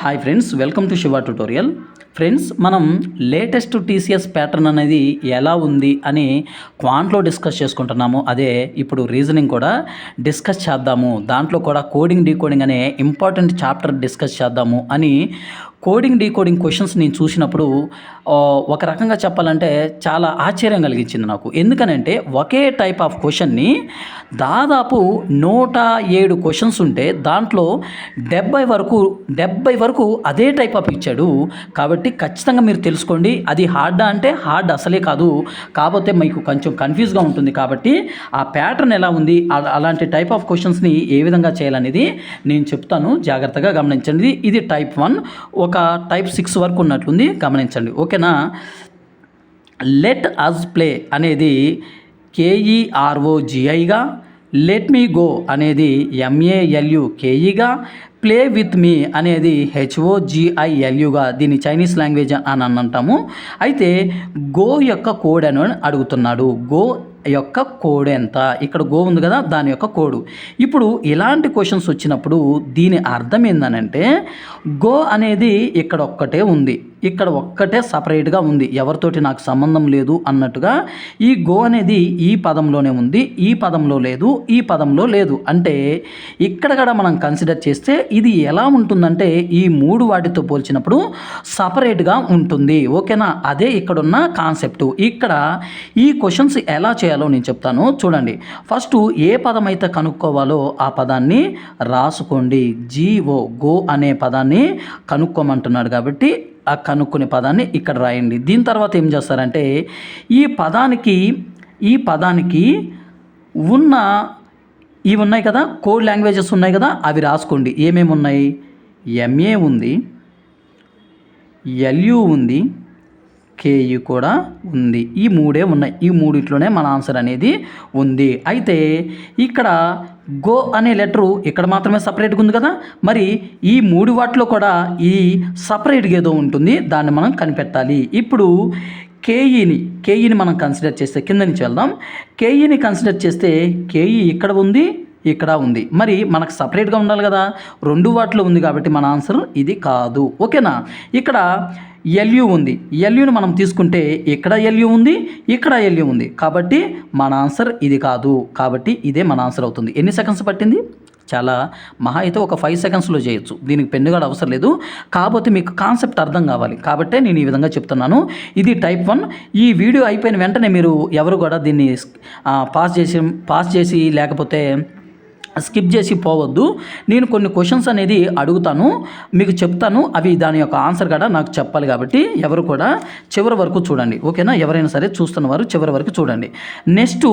Hi friends, welcome to Shiva tutorial. Friends, మనం latest TCS pattern అనేది ఎలా ఉంది అని క్వాంట్లో డిస్కస్ చేసుకుంటున్నాము. అదే ఇప్పుడు రీజనింగ్ కూడా డిస్కస్ చేద్దాము. దాంట్లో కూడా కోడింగ్ డీకోడింగ్ అనే ఇంపార్టెంట్ చాప్టర్ డిస్కస్ చేద్దాము అని కోడింగ్ డీకోడింగ్ క్వశ్చన్స్ నేను చూసినప్పుడు ఒక రకంగా చెప్పాలంటే చాలా ఆశ్చర్యం కలిగించింది నాకు. ఎందుకనంటే ఒకే టైప్ ఆఫ్ క్వశ్చన్ని దాదాపు 107 క్వశ్చన్స్ ఉంటే దాంట్లో 70 వరకు అదే టైప్ ఆఫ్ ఇచ్చాడు. కాబట్టి ఖచ్చితంగా మీరు తెలుసుకోండి, అది హార్డా అంటే హార్డ్ అసలే కాదు, కాకపోతే మీకు కొంచెం కన్ఫ్యూజ్గా ఉంటుంది. కాబట్టి ఆ ప్యాటర్న్ ఎలా ఉంది, అలాంటి టైప్ ఆఫ్ క్వశ్చన్స్ని ఏ విధంగా చేయాలనేది నేను చెప్తాను, జాగ్రత్తగా గమనించండి. ఇది టైప్ 1, ఒక టైప్ 6 వరకు ఉన్నట్లుంది, గమనించండి. ఓకేనా. లెట్ అస్ ప్లే అనేది KEROGIగా, లెట్ మీ గో అనేది MALUKEగా, ప్లే విత్ మీ అనేది HOGILUగా దీన్ని చైనీస్ లాంగ్వేజ్ అని అంటాము. అయితే గో యొక్క కోడ్ అని అడుగుతున్నాడు. గో యొక్క కోడ్ ఎంత, ఇక్కడ గో ఉంది కదా, దాని యొక్క కోడు. ఇప్పుడు ఇలాంటి క్వశ్చన్స్ వచ్చినప్పుడు దీని అర్థం ఏందనంటే గో అనేది ఇక్కడ ఒక్కటే ఉంది, ఇక్కడ ఒక్కటే సపరేట్గా ఉంది, ఎవరితోటి నాకు సంబంధం లేదు అన్నట్టుగా ఈ గో అనేది ఈ పదంలోనే ఉంది, ఈ పదంలో లేదు, ఈ పదంలో లేదు. అంటే ఇక్కడ కూడా మనం కన్సిడర్ చేస్తే ఇది ఎలా ఉంటుందంటే ఈ మూడు వాటితో పోల్చినప్పుడు సపరేట్గా ఉంటుంది. ఓకేనా. అదే ఇక్కడున్న కాన్సెప్టు. ఇక్కడ ఈ క్వశ్చన్స్ ఎలా చేయాలో నేను చెప్తాను, చూడండి. ఫస్ట్ ఏ పదం అయితే కనుక్కోవాలో ఆ పదాన్ని రాసుకోండి. గో అనే పదాన్ని కనుక్కోమంటున్నాడు కాబట్టి ఆ కనుక్కునే పదాన్ని ఇక్కడ రాయండి. దీని తర్వాత ఏం చేస్తారంటే ఈ పదానికి ఉన్న ఇవి ఉన్నాయి కదా, కోడ్ లాంగ్వేజెస్ ఉన్నాయి కదా, అవి రాసుకోండి. ఏమేమి ఉన్నాయి? MA ఉంది, LU ఉంది, KE కూడా ఉంది. ఈ మూడే ఉన్నాయి. ఈ మూడిట్లోనే మన ఆన్సర్ అనేది ఉంది. అయితే ఇక్కడ గో అనే లెటరు ఇక్కడ మాత్రమే సపరేట్గా ఉంది కదా, మరి ఈ మూడు వాటిలో కూడా ఈ సపరేట్గా ఏదో ఉంటుంది, దాన్ని మనం కనిపెట్టాలి. ఇప్పుడు కేఈని మనం కన్సిడర్ చేస్తే కింద నుంచి వెళ్దాం. కేఈని కన్సిడర్ చేస్తే కేఈ ఇక్కడ ఉంది, ఇక్కడ ఉంది, మరి మనకు సపరేట్గా ఉండాలి కదా, రెండు వాటిలో ఉంది కాబట్టి మన ఆన్సర్ ఇది కాదు. ఓకేనా. ఇక్కడ LU ఉంది, LUని మనం తీసుకుంటే ఇక్కడ LU ఉంది, ఇక్కడ LU ఉంది, కాబట్టి మన ఆన్సర్ ఇది కాదు. కాబట్టి ఇదే మన ఆన్సర్ అవుతుంది. ఎన్ని సెకండ్స్ పట్టింది? చాలా మహా అయితే ఒక 5 సెకండ్స్లో చేయొచ్చు. దీనికి పెన్ను కూడా అవసరం లేదు. కాకపోతే మీకు కాన్సెప్ట్ అర్థం కావాలి కాబట్టే నేను ఈ విధంగా చెప్తున్నాను. ఇది టైప్ 1. ఈ వీడియో అయిపోయిన వెంటనే మీరు ఎవరు కూడా దీన్ని పాస్ చేసి లేకపోతే స్కిప్ చేసి పోవద్దు. నేను కొన్ని క్వశ్చన్స్ అనేది అడుగుతాను, మీకు చెప్తాను, అవి దాని యొక్క ఆన్సర్ కూడా నాకు చెప్పాలి. కాబట్టి ఎవరు కూడా చివరి వరకు చూడండి. ఓకేనా. ఎవరైనా సరే చూస్తున్నవారు చివరి వరకు చూడండి. నెక్స్ట్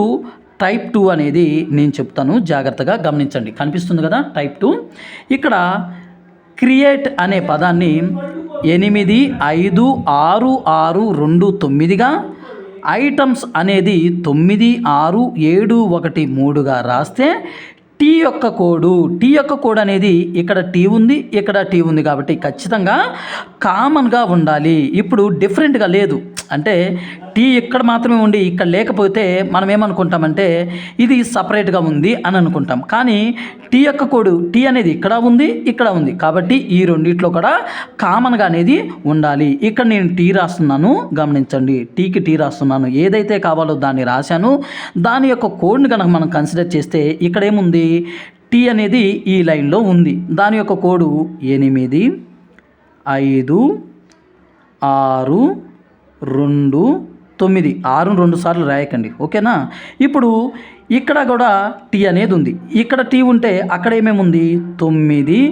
టైప్ 2 అనేది నేను చెప్తాను, జాగ్రత్తగా గమనించండి. కనిపిస్తుంది కదా టైప్ 2. ఇక్కడ క్రియేట్ అనే పదాన్ని 8 5 6 6 2 9గా, ఐటమ్స్ అనేది 9 6 7 1 3గా రాస్తే టీ యొక్క కోడ్ అనేది ఇక్కడ టీ ఉంది, ఇక్కడ టీ ఉంది, కాబట్టి ఖచ్చితంగా కామన్గా ఉండాలి. ఇప్పుడు డిఫరెంట్గా లేదు, అంటే టీ ఇక్కడ మాత్రమే ఉండి ఇక్కడ లేకపోతే మనం ఏమనుకుంటామంటే ఇది సపరేట్గా ఉంది అని అనుకుంటాం. కానీ టీ యొక్క కోడ్ టీ అనేది ఇక్కడ ఉంది, ఇక్కడ ఉంది, కాబట్టి ఈ రెండిట్లో కూడా కామన్గా అనేది ఉండాలి. ఇక్కడ నేను టీ రాస్తున్నాను, గమనించండి. టీకి టీ రాస్తున్నాను, ఏదైతే కావాలో దాన్ని రాశాను. దాని యొక్క కోడ్ని కనుక మనం కన్సిడర్ చేస్తే ఇక్కడ ఏముంది? టీ అనేది ఈ లైన్లో ఉంది, దాని యొక్క కోడు 8 5 6 2 9. 6ను 2 సార్లు రాయకండి. ఓకేనా. ఇప్పుడు ఇక్కడ కూడా టీ అనేది ఉంది, ఇక్కడ టీ ఉంటే అక్కడ ఏమేమి ఉంది? 9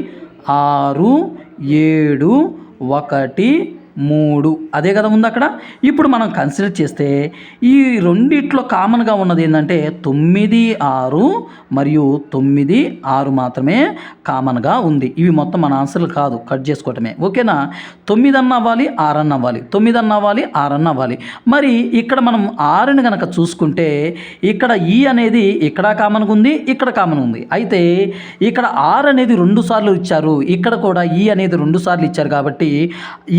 6 7 1 3, అదే కదా ఉంది అక్కడ. ఇప్పుడు మనం కన్సిడర్ చేస్తే ఈ రెండిట్లో కామన్గా ఉన్నది ఏంటంటే 9 6 మరియు 9 6 మాత్రమే కామన్గా ఉంది. ఇవి మొత్తం మన ఆన్సర్లు కాదు, కట్ చేసుకోవటమే. ఓకేనా. 9 అన్న అవ్వాలి, 6 అన్న అవ్వాలి, 9 అన్న అవ్వాలి, 6 అన్న అవ్వాలి. మరి ఇక్కడ మనం 6ని కనుక చూసుకుంటే ఇక్కడ ఈ అనేది ఇక్కడ కామన్గా ఉంది, ఇక్కడ కామన్ ఉంది. అయితే ఇక్కడ 6 అనేది 2 సార్లు ఇచ్చారు, ఇక్కడ కూడా ఈ అనేది 2 సార్లు ఇచ్చారు, కాబట్టి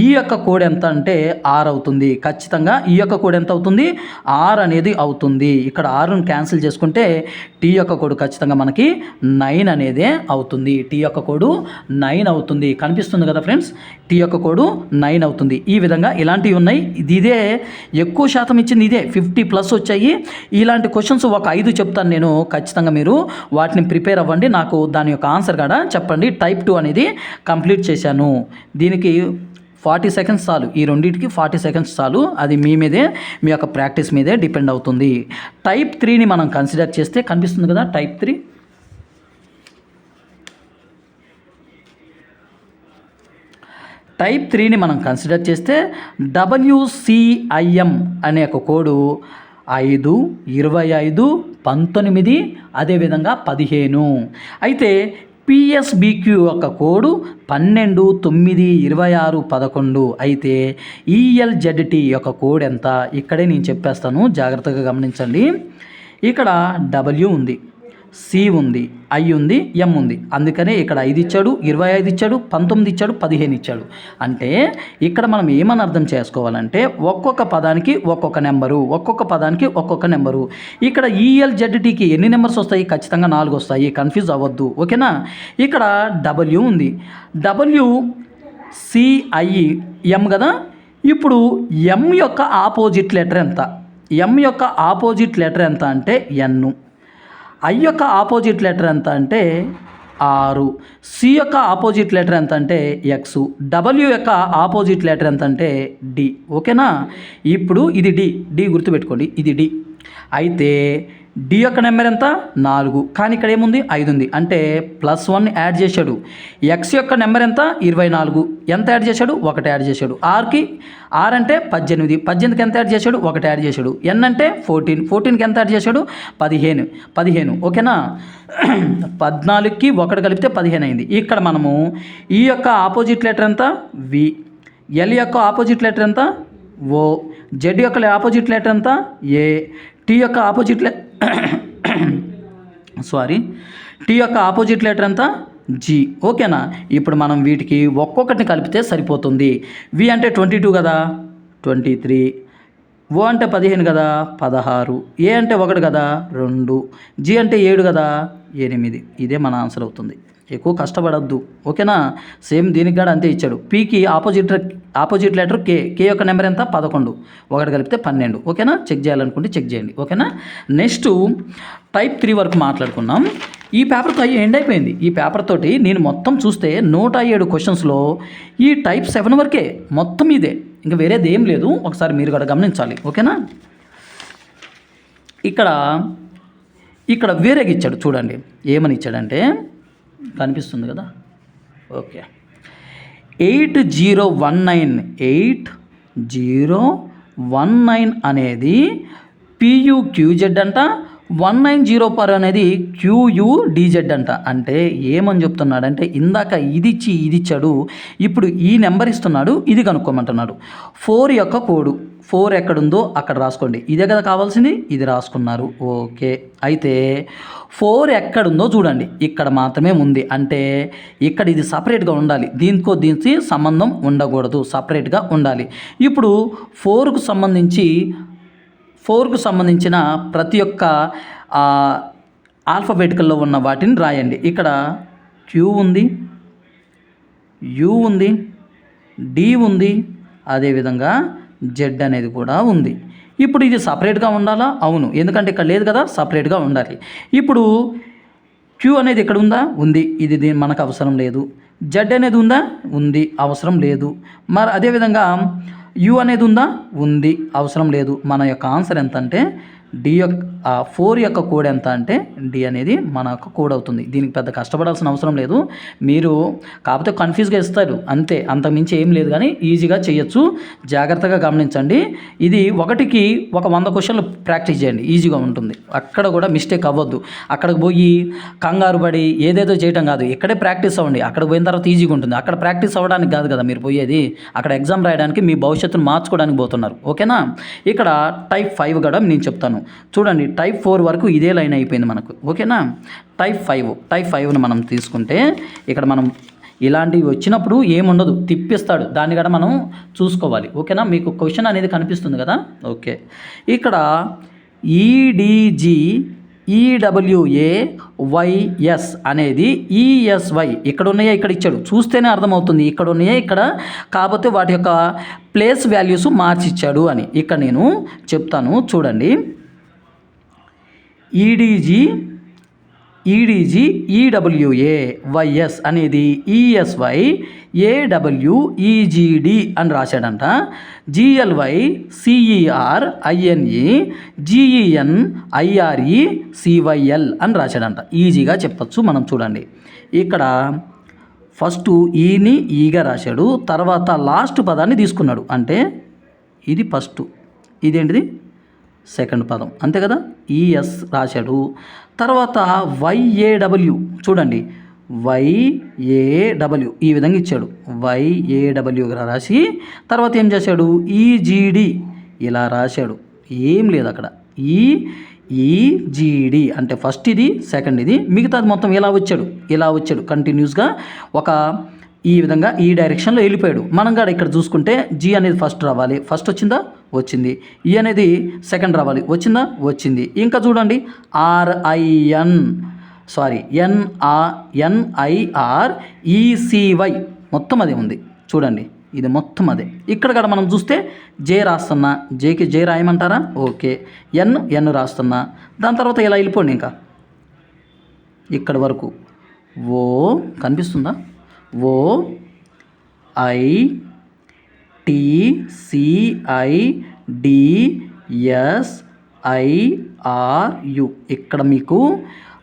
ఈ యొక్క కోడ్ ఎంత అంటే ఆర్ అవుతుంది. ఖచ్చితంగా ఈ యొక్క కోడ్ ఎంత అవుతుంది? ఆర్ అనేది అవుతుంది. ఇక్కడ ఆర్ను క్యాన్సిల్ చేసుకుంటే టీ యొక్క కోడ్ ఖచ్చితంగా మనకి 9 అనేదే అవుతుంది. టీ యొక్క కోడ్ 9 అవుతుంది. కనిపిస్తుంది కదా ఫ్రెండ్స్, టీ యొక్క కోడ్ 9 అవుతుంది. ఈ విధంగా ఇలాంటివి ఉన్నాయి. ఇదే ఎక్కువ శాతం ఇచ్చింది, ఇదే 50+ వచ్చాయి. ఇలాంటి క్వశ్చన్స్ ఒక 5 చెప్తాను నేను. ఖచ్చితంగా మీరు వాటిని ప్రిపేర్ అవ్వండి. నాకు దాని యొక్క ఆన్సర్ కూడా చెప్పండి. టైప్ 2 అనేది కంప్లీట్ చేశాను. దీనికి 40 సెకండ్స్ చాలు. ఈ రెండింటికి 40 సెకండ్స్ చాలు. అది మీ మీదే, మీ యొక్క ప్రాక్టీస్ మీదే డిపెండ్ అవుతుంది. టైప్ 3ని మనం కన్సిడర్ చేస్తే కనిపిస్తుంది కదా, టైప్ 3. టైప్ 3ని మనం కన్సిడర్ చేస్తే WCIM అనే ఒక కోడు 5, 25, 19, అదేవిధంగా 15. అయితే PSBQ యొక్క కోడు 12, 9, 26, 11. అయితే ELZT యొక్క కోడ్ ఎంత? ఇక్కడే నేను చెప్పేస్తాను, జాగ్రత్తగా గమనించండి. ఇక్కడ W ఉంది, C ఉంది, I ఉంది, M ఉంది. అందుకనే ఇక్కడ 5 ఇచ్చాడు, 25 ఇచ్చాడు, 19 ఇచ్చాడు, 15 ఇచ్చాడు. అంటే ఇక్కడ మనం ఏమని అర్థం చేసుకోవాలంటే ఒక్కొక్క పదానికి ఒక్కొక్క నెంబరు, ఒక్కొక్క పదానికి ఒక్కొక్క నెంబరు. ఇక్కడ ELZTకి ఎన్ని నెంబర్స్ వస్తాయి? ఖచ్చితంగా 4 వస్తాయి. కన్ఫ్యూజ్ అవ్వద్దు, ఓకేనా? ఇక్కడ W ఉంది, WCIM కదా. ఇప్పుడు M యొక్క ఆపోజిట్ లెటర్ ఎంత? M యొక్క ఆపోజిట్ లెటర్ ఎంత అంటే N. I యొక్క ఆపోజిట్ లెటర్ ఎంత అంటే R. C యొక్క ఆపోజిట్ లెటర్ ఎంత అంటే X. W యొక్క ఆపోజిట్ లెటర్ ఎంత అంటే D. ఓకేనా? ఇప్పుడు ఇది D గుర్తుపెట్టుకోండి, ఇది D. అయితే D యొక్క నెంబర్ ఎంత? 4. కానీ ఇక్కడ ఏముంది? 5 ఉంది. అంటే +1 యాడ్ చేశాడు. X యొక్క నెంబర్ ఎంత? 24. ఎంత యాడ్ చేశాడు? 1 యాడ్ చేశాడు. R అంటే 18. 18కి ఎంత యాడ్ చేశాడు? 1 యాడ్ చేశాడు. N అంటే 14. 14కి ఎంత యాడ్ చేశాడు? 15. ఓకేనా? 14కి 1 కలిపితే 15 అయింది. ఇక్కడ మనము ఈ యొక్క ఆపోజిట్ లెటర్ ఎంత? V. L యొక్క ఆపోజిట్ లెటర్ ఎంత? O. Z యొక్క ఆపోజిట్ లెటర్ ఎంత? A. T యొక్క ఆపోజిట్ T యొక్క ఆపోజిట్ లెటర్ ఎంత? G. ఓకేనా? ఇప్పుడు మనం వీటికి ఒక్కొక్కటిని కలిపితే సరిపోతుంది. V అంటే 22 కదా, 23. O అంటే 15 కదా, 16. A అంటే 1 కదా, 2. G అంటే 7 కదా, 8. ఇదే మన ఆన్సర్ అవుతుంది. ఎక్కువ కష్టపడద్దు, ఓకేనా? సేమ్ దీనికి కూడా అంతే ఇచ్చాడు. Pకి ఆపోజిట్ లెటర్ K. K యొక్క నెంబర్ ఎంత? 11. 1 కలిపితే 12. ఓకేనా? చెక్ చేయాలనుకుంటే చెక్ చేయండి, ఓకేనా? నెక్స్ట్ టైప్ 3 వరకు మాట్లాడుకున్నాం. ఈ పేపర్తో ఎండ్ అయిపోయింది. ఈ పేపర్ తోటి నేను మొత్తం చూస్తే 107 క్వశ్చన్స్లో ఈ టైప్ 7 వరకే మొత్తం ఇదే, ఇంకా వేరేది ఏం లేదు. ఒకసారి మీరు కూడా గమనించాలి, ఓకేనా? ఇక్కడ వేరేగా ఇచ్చాడు చూడండి. ఏమని ఇచ్చాడంటే కనిపిస్తుంది కదా, ఓకే. 8019 అనేది PUQZ అంట, 190 అనేది QUDZ అంట. అంటే ఏమని చెప్తున్నాడంటే ఇందాక ఇది ఇచ్చాడు, ఇప్పుడు ఈ నెంబర్ ఇస్తున్నాడు, ఇది కనుక్కోమంటున్నాడు. 4 యొక్క కోడు, 4 ఎక్కడుందో అక్కడ రాసుకోండి. ఇదే కదా కావాల్సింది, ఇది రాసుకున్నారు, ఓకే. అయితే 4 ఎక్కడుందో చూడండి, ఇక్కడ మాత్రమే ఉంది. అంటే ఇక్కడ ఇది సపరేట్గా ఉండాలి, దీనికి సంబంధం ఉండకూడదు, సపరేట్గా ఉండాలి. ఇప్పుడు 4కు సంబంధించిన ప్రతి ఒక్క ఆల్ఫాబెటికల్లో ఉన్న వాటిని రాయండి. ఇక్కడ Q ఉంది, U ఉంది, D ఉంది, అదేవిధంగా Z అనేది కూడా ఉంది. ఇప్పుడు ఇది సపరేట్గా ఉండాలా? అవును, ఎందుకంటే ఇక్కడ లేదు కదా, సపరేట్గా ఉండాలి. ఇప్పుడు Q అనేది ఇక్కడ ఉందా? ఉంది, ఇది మనకు అవసరం లేదు. Z అనేది ఉందా? ఉంది, అవసరం లేదు. మరి అదేవిధంగా U అనేది ఉందా? ఉంది, అవసరం లేదు. మన యొక్క ఆన్సర్ ఎంత అంటే D యొక్క 4 యొక్క కోడ్ ఎంత అంటే D అనేది మన యొక్క కోడ్ అవుతుంది. దీనికి పెద్ద కష్టపడాల్సిన అవసరం లేదు. మీరు కాకపోతే కన్ఫ్యూజ్గా ఇస్తారు అంతే, అంతకుమించి ఏం లేదు. కానీ ఈజీగా చేయొచ్చు, జాగ్రత్తగా గమనించండి. ఇది ఒకటికి 100 క్వశ్చన్లు ప్రాక్టీస్ చేయండి, ఈజీగా ఉంటుంది. అక్కడ కూడా మిస్టేక్ అవ్వద్దు. అక్కడికి పోయి కంగారు పడి ఏదేదో చేయటం కాదు, ఇక్కడే ప్రాక్టీస్ అవ్వండి. అక్కడ పోయిన తర్వాత ఈజీగా ఉంటుంది. అక్కడ ప్రాక్టీస్ అవ్వడానికి కాదు కదా మీరు పోయేది, అక్కడ ఎగ్జామ్ రాయడానికి, మీ భవిష్యత్తును మార్చుకోవడానికి పోతున్నారు, ఓకేనా? ఇక్కడ టైప్ 5 కూడా నేను చెప్తాను చూడండి. టైప్ 4 వరకు ఇదే లైన్ అయిపోయింది మనకు, ఓకేనా? టైప్ 5ని మనం తీసుకుంటే ఇక్కడ మనం ఇలాంటివి వచ్చినప్పుడు ఏముండదు, తిప్పిస్తాడు, దాన్ని కూడా మనం చూసుకోవాలి. ఓకేనా, మీకు క్వశ్చన్ అనేది కనిపిస్తుంది కదా. ఓకే, ఇక్కడ ఈడీజీ ఈడబ్ల్యూఏవైఎస్ అనేది ఈఎస్వై ఇక్కడ ఉన్నాయా, ఇక్కడ ఇచ్చాడు, చూస్తేనే అర్థమవుతుంది ఇక్కడ ఉన్నాయా ఇక్కడ, కాకపోతే వాటి యొక్క ప్లేస్ వాల్యూస్ మార్చి ఇచ్చాడు అని. ఇక్కడ నేను చెప్తాను చూడండి. ఈడీజీ ఈడబ్ల్యూఏవైఎస్ అనేది ఈఎస్వై ఏడబ్ల్యూఈజీడి అని రాశాడంట. జిఎల్వై సిఈఆర్ ఐఎన్ఈ జిఈఎన్ ఐఆర్ఈ సివైఎల్ అని రాశాడంట. ఈజీగా చెప్పచ్చు మనం. చూడండి ఇక్కడ ఫస్ట్ ఈని ఈగా రాశాడు, తర్వాత లాస్ట్ పదాన్ని తీసుకున్నాడు. అంటే ఇది ఫస్ట్, ఇదేంటిది సెకండ్ పదం, అంతే కదా. ఈఎస్ రాశాడు, తర్వాత వైఏడబ్ల్యూ చూడండి, వైఏడబ్ల్యూ ఈ విధంగా ఇచ్చాడు. వైఏడబ్ల్యూగా రాసి తర్వాత ఏం చేశాడు, ఈజీడి ఇలా రాశాడు. ఏం లేదు అక్కడ, ఈజీడి అంటే ఫస్ట్ ఇది, సెకండ్ ఇది, మిగతాది మొత్తం ఇలా వచ్చాడు కంటిన్యూస్గా ఒక ఈ విధంగా ఈ డైరెక్షన్లో వెళ్ళిపోయాడు. మనం కూడా ఇక్కడ చూసుకుంటే జీ అనేది ఫస్ట్ రావాలి, ఫస్ట్ వచ్చిందా, వచ్చింది. ఈ అనేది సెకండ్ రావాలి, వచ్చిందా, వచ్చింది. ఇంకా చూడండి ఎన్ఐఆర్ ఈసీవై మొత్తం అదే ఉంది చూడండి, ఇది మొత్తం అదే. ఇక్కడ కూడా మనం చూస్తే జే రాస్తున్నా, జేకి జే రాయమంటారా, ఓకే. ఎన్ రాస్తున్నా, దాని తర్వాత ఇలా వెళ్ళిపోండి ఇంకా ఇక్కడ వరకు. ఓ కనిపిస్తుందా, ఓ ఐ టీ సిఐ డిఎస్ ఐఆర్యు ఇక్కడ మీకు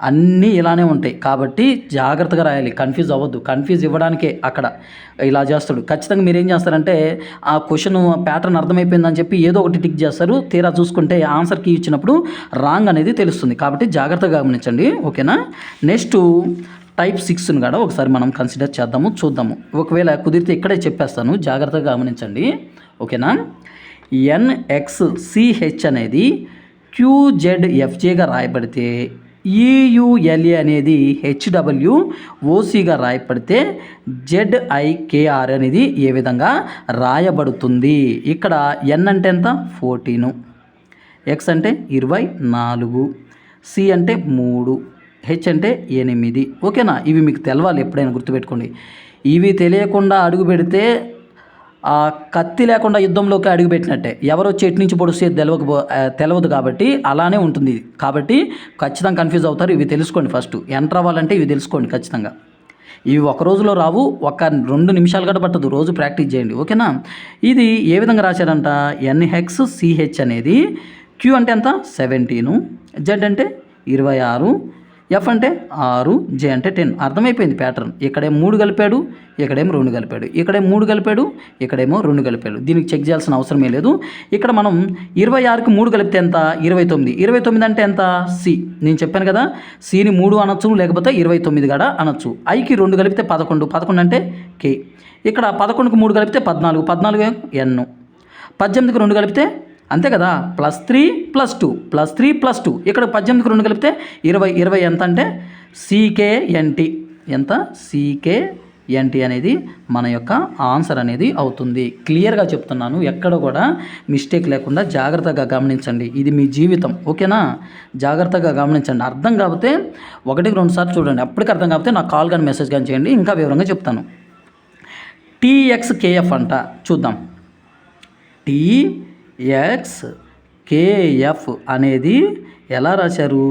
అన్నీ ఇలానే ఉంటాయి కాబట్టి జాగ్రత్తగా రాయాలి, కన్ఫ్యూజ్ అవ్వద్దు. కన్ఫ్యూజ్ ఇవ్వడానికే అక్కడ ఇలా చేస్తాడు. ఖచ్చితంగా మీరు ఏం చేస్తారంటే ఆ క్వశ్చన్ ప్యాటర్న్ అర్థమైపోయిందని చెప్పి ఏదో ఒకటి టిక్ చేస్తారు, తీరా చూసుకుంటే ఆన్సర్ కీ ఇచ్చినప్పుడు రాంగ్ అనేది తెలుస్తుంది. కాబట్టి జాగ్రత్తగా గమనించండి, ఓకేనా. నెక్స్ట్ టైప్ 6ను కూడా ఒకసారి మనం కన్సిడర్ చేద్దాము, చూద్దాము. ఒకవేళ కుదిరితే ఇక్కడే చెప్పేస్తాను, జాగ్రత్తగా గమనించండి, ఓకేనా. ఎన్ఎక్స్సిహెచ్ అనేది క్యూజెడ్ఎఫ్జేగా రాయబడితే ఈయుఎల్ఏ అనేది హెచ్డబ్ల్యూఓసిగా రాయబడితే జెడ్ఐకేఆర్ అనేది ఏ విధంగా రాయబడుతుంది. ఇక్కడ ఎన్ అంటే ఎంత, 14, ఎక్స్ అంటే 24, సి అంటే 3, హెచ్ అంటే 8, ఓకేనా. ఇవి మీకు తెలవాలి, ఎప్పుడైనా గుర్తుపెట్టుకోండి. ఇవి తెలియకుండా అడుగు పెడితే కత్తి లేకుండా యుద్ధంలోకి అడుగుపెట్టినట్టే, ఎవరో చెట్టు నుంచి పొడిస్తే తెలియదు కాబట్టి అలానే ఉంటుంది. కాబట్టి ఖచ్చితంగా కన్ఫ్యూజ్ అవుతారు. ఇవి తెలుసుకోండి, ఫస్ట్ ఎంటర్ అవ్వాలంటే ఇవి తెలుసుకోండి ఖచ్చితంగా. ఇవి ఒక రోజులో రావు, ఒక 2 నిమిషాలు కూడా పట్టదు, రోజు ప్రాక్టీస్ చేయండి, ఓకేనా. ఇది ఏ విధంగా రాశారంట, ఎన్హెక్స్సిహెచ్ అనేది క్యూ అంటే ఎంత 17, జెడ్ అంటే 26, ఎఫ్ అంటే 6, జే అంటే 10. అర్థమైపోయింది ప్యాటర్న్. ఇక్కడేమో 3 కలిపాడు, ఇక్కడేమో 2 కలిపాడు, ఇక్కడేమో 3 కలిపాడు, ఇక్కడేమో 2 కలిపాడు. దీనికి చెక్ చేయాల్సిన అవసరమే లేదు. ఇక్కడ మనం 26కి 3 కలిపితే ఎంత, 29. 29 అంటే ఎంత, సి. నేను చెప్పాను కదా, సిని 3 అనొచ్చు, లేకపోతే 29 కూడా అనొచ్చు. ఐకి 2 కలిపితే 11, 11 అంటే కే. ఇక్కడ 11కి 3 కలిపితే 14, 14 ఎన్. 18కి 2 కలిపితే అంతే కదా, +3 +2, +3 +2. ఇక్కడ 18కి 2 కలిపితే 20, 20 ఎంత అంటే CKNT. ఎంత, CKNT అనేది మన యొక్క ఆన్సర్ అనేది అవుతుంది. క్లియర్గా చెప్తున్నాను, ఎక్కడ కూడా మిస్టేక్ లేకుండా జాగ్రత్తగా గమనించండి. ఇది మీ జీవితం, ఓకేనా. జాగ్రత్తగా గమనించండి. అర్థం కాకపోతే 1-2 సార్లు చూడండి. అప్పటికి అర్థం కాకపోతే నాకు కాల్ కానీ మెసేజ్ కానీ చేయండి, ఇంకా వివరంగా చెప్తాను. TXKF అంట, చూద్దాం. TXKF అనేది ఎలా రాశారు,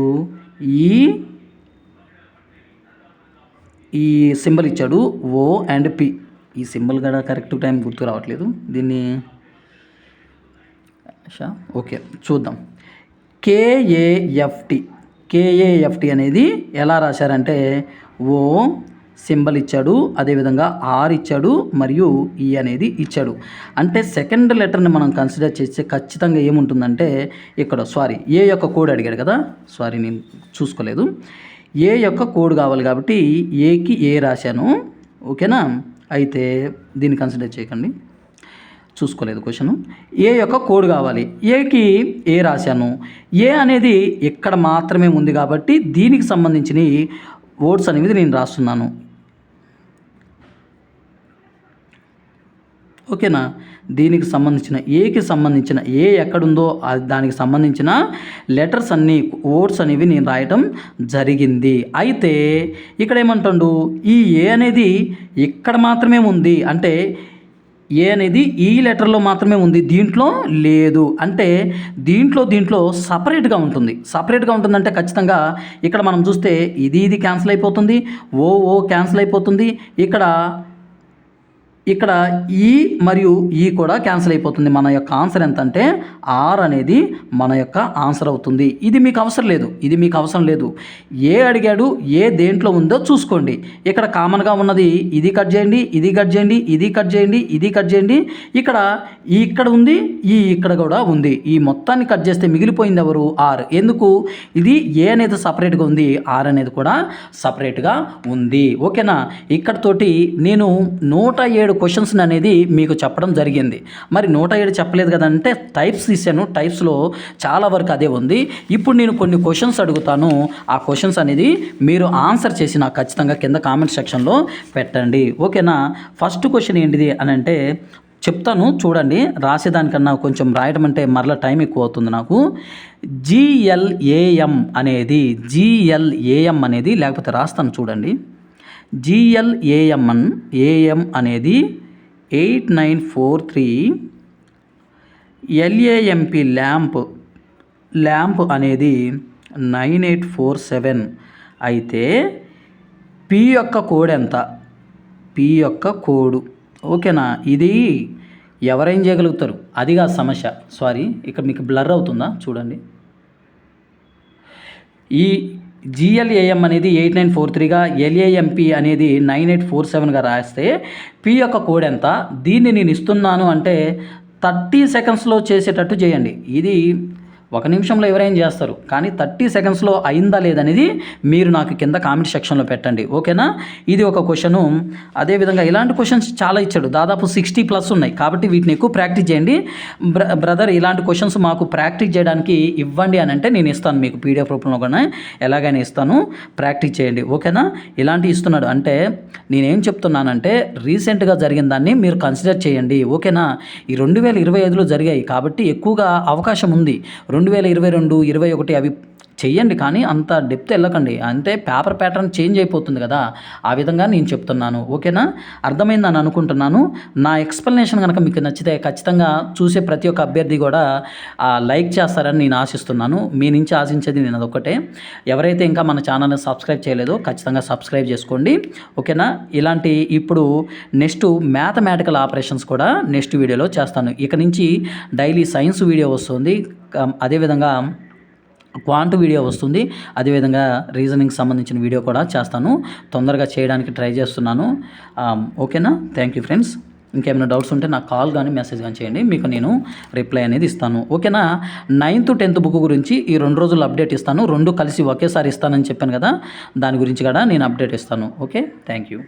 ఈ సింబల్ ఇచ్చాడు O అండ్ P. ఈ సింబల్ కూడా కరెక్ట్ టైం గుర్తు రావట్లేదు దీన్ని. ఓకే చూద్దాం. KAFT అనేది ఎలా రాశారంటే O సింబల్ ఇచ్చాడు, అదేవిధంగా ఆర్ ఇచ్చాడు, మరియు ఈ అనేది ఇచ్చాడు. అంటే సెకండ్ లెటర్ని మనం కన్సిడర్ చేస్తే ఖచ్చితంగా ఏముంటుందంటే ఇక్కడ ఏ యొక్క కోడ్ అడిగాడు కదా, నేను చూసుకోలేదు. ఏ యొక్క కోడ్ కావాలి కాబట్టి ఏకి ఏ రాశాను, ఓకేనా. అయితే దీన్ని కన్సిడర్ చేయకండి, చూసుకోలేదు క్వశ్చన్. ఏ యొక్క కోడ్ కావాలి, ఏకి ఏ రాశాను. ఏ అనేది ఇక్కడ మాత్రమే ఉంది కాబట్టి దీనికి సంబంధించిన వర్డ్స్ అనేది నేను రాస్తున్నాను. ఓకేనా. దీనికి సంబంధించిన ఏకి సంబంధించిన ఏ ఎక్కడుందో దానికి సంబంధించిన లెటర్స్ అన్నీ వర్డ్స్ అనేవి నేను రాయటం జరిగింది. అయితే ఇక్కడ ఏమంటాడు, ఈ ఏ అనేది ఇక్కడ మాత్రమే ఉంది అంటే ఏ అనేది ఈ లెటర్లో మాత్రమే ఉంది, దీంట్లో లేదు అంటే దీంట్లో సపరేట్గా ఉంటుంది. సపరేట్గా ఉంటుందంటే ఖచ్చితంగా ఇక్కడ మనం చూస్తే ఇది క్యాన్సిల్ అయిపోతుంది, ఓ క్యాన్సిల్ అయిపోతుంది, ఇక్కడ ఈ మరియు ఈ కూడా క్యాన్సిల్ అయిపోతుంది. మన యొక్క ఆన్సర్ ఎంత అంటే ఆర్ అనేది మన యొక్క ఆన్సర్ అవుతుంది. ఇది మీకు అవసరం లేదు. ఏ అడిగాడు, ఏ దేంట్లో ఉందో చూసుకోండి. ఇక్కడ కామన్గా ఉన్నది ఇది కట్ చేయండి, ఇది కట్ చేయండి, ఇది కట్ చేయండి, ఇది కట్ చేయండి. ఇక్కడ ఉంది, ఇక్కడ కూడా ఉంది. ఈ మొత్తాన్ని కట్ చేస్తే మిగిలిపోయింది ఎవరు? ఆర్. ఎందుకు? ఇది ఏ అనేది సపరేట్గా ఉంది, ఆర్ అనేది కూడా సపరేట్గా ఉంది. ఓకేనా. ఇక్కడతోటి నేను 107 క్వశ్చన్స్ అనేది మీకు చెప్పడం జరిగింది. మరి 107 చెప్పలేదు కదంటే టైప్స్ తీసాను. టైప్స్లో చాలా వరకు అదే ఉంది. ఇప్పుడు నేను కొన్ని క్వశ్చన్స్ అడుగుతాను. ఆ క్వశ్చన్స్ అనేది మీరు ఆన్సర్ చేసి నాకు ఖచ్చితంగా కింద కామెంట్ సెక్షన్లో పెట్టండి. ఓకేనా. ఫస్ట్ క్వశ్చన్ ఏంటిది అని అంటే చెప్తాను చూడండి. రాసేదానికన్నా కొంచెం రాయడం అంటే మరలా టైం ఎక్కువ అవుతుంది నాకు. GLAM అనేది లేకపోతే రాస్తాను చూడండి. GLAM అనేది 8943, LAMP ల్యాంప్ అనేది 9847. అయితే P యొక్క కోడ్ ఎంత? P యొక్క కోడు ఓకేనా. ఇది ఎవరేం చేయగలుగుతారు? అదిగా సమస్య. సారీ, ఇక్కడ మీకు బ్లర్ అవుతుందా చూడండి. ఈ GLAM అనేది 8943గా, LAMP అనేది 9847గా రాస్తే P యొక్క కోడ్ ఎంత? దీన్ని నేను ఇస్తున్నాను అంటే 30 సెకండ్స్లో చేసేటట్టు చేయండి. ఇది 1 నిమిషంలో ఎవరైనా చేస్తారు, కానీ 30 సెకండ్స్లో అయిందా లేదనేది మీరు నాకు కింద కామెంట్ సెక్షన్లో పెట్టండి. ఓకేనా. ఇది ఒక క్వశ్చను. అదేవిధంగా ఇలాంటి క్వశ్చన్స్ చాలా ఇచ్చాడు, దాదాపు 60+ ఉన్నాయి. కాబట్టి వీటిని ఎక్కువ ప్రాక్టీస్ చేయండి. బ్రదర్ ఇలాంటి క్వశ్చన్స్ మాకు ప్రాక్టీస్ చేయడానికి ఇవ్వండి అని అంటే నేను ఇస్తాను మీకు PDF రూపంలో కూడా ఎలాగైనా ఇస్తాను, ప్రాక్టీస్ చేయండి. ఓకేనా. ఇలాంటివి ఇస్తున్నాడు అంటే నేనేం చెప్తున్నానంటే రీసెంట్గా జరిగిన దాన్ని మీరు కన్సిడర్ చేయండి. ఓకేనా. ఈ 2025లో జరిగాయి కాబట్టి ఎక్కువగా అవకాశం ఉంది. 2022, 21 అవి చెయ్యండి, కానీ అంత డెప్త్ వెళ్ళకండి. అంటే పేపర్ ప్యాటర్న్ చేంజ్ అయిపోతుంది కదా, ఆ విధంగా నేను చెప్తున్నాను. ఓకేనా. అర్థమైందని అనుకుంటున్నాను. నా ఎక్స్ప్లెనేషన్ కనుక మీకు నచ్చితే ఖచ్చితంగా చూసే ప్రతి ఒక్క అభ్యర్థి కూడా లైక్ చేస్తారని నేను ఆశిస్తున్నాను. మీ నుంచి ఆశించేది నేను అదొక్కటే. ఎవరైతే ఇంకా మన ఛానల్ని సబ్స్క్రైబ్ చేయలేదో ఖచ్చితంగా సబ్స్క్రైబ్ చేసుకోండి. ఓకేనా. ఇలాంటి ఇప్పుడు నెక్స్ట్ మ్యాథమెటికల్ ఆపరేషన్స్ కూడా నెక్స్ట్ వీడియోలో చేస్తాను. ఇక నుంచి డైలీ సైన్స్ వీడియో వస్తుంది, అదేవిధంగా క్వాంట్ వీడియో వస్తుంది, అదేవిధంగా రీజనింగ్ సంబంధించిన వీడియో కూడా చేస్తాను. తొందరగా చేయడానికి ట్రై చేస్తున్నాను. ఓకేనా. Thank you friends. ఇంకేమైనా డౌట్స్ ఉంటే నాకు కాల్ కానీ మెసేజ్ కానీ చేయండి, మీకు నేను రిప్లై అనేది ఇస్తాను. ఓకేనా. 9th 10th బుక్ గురించి ఈ 2 రోజులు అప్డేట్ ఇస్తాను. 2 కలిసి ఒకేసారి ఇస్తానని చెప్పాను కదా, దాని గురించి కూడా నేను అప్డేట్ ఇస్తాను. ఓకే. Thank you.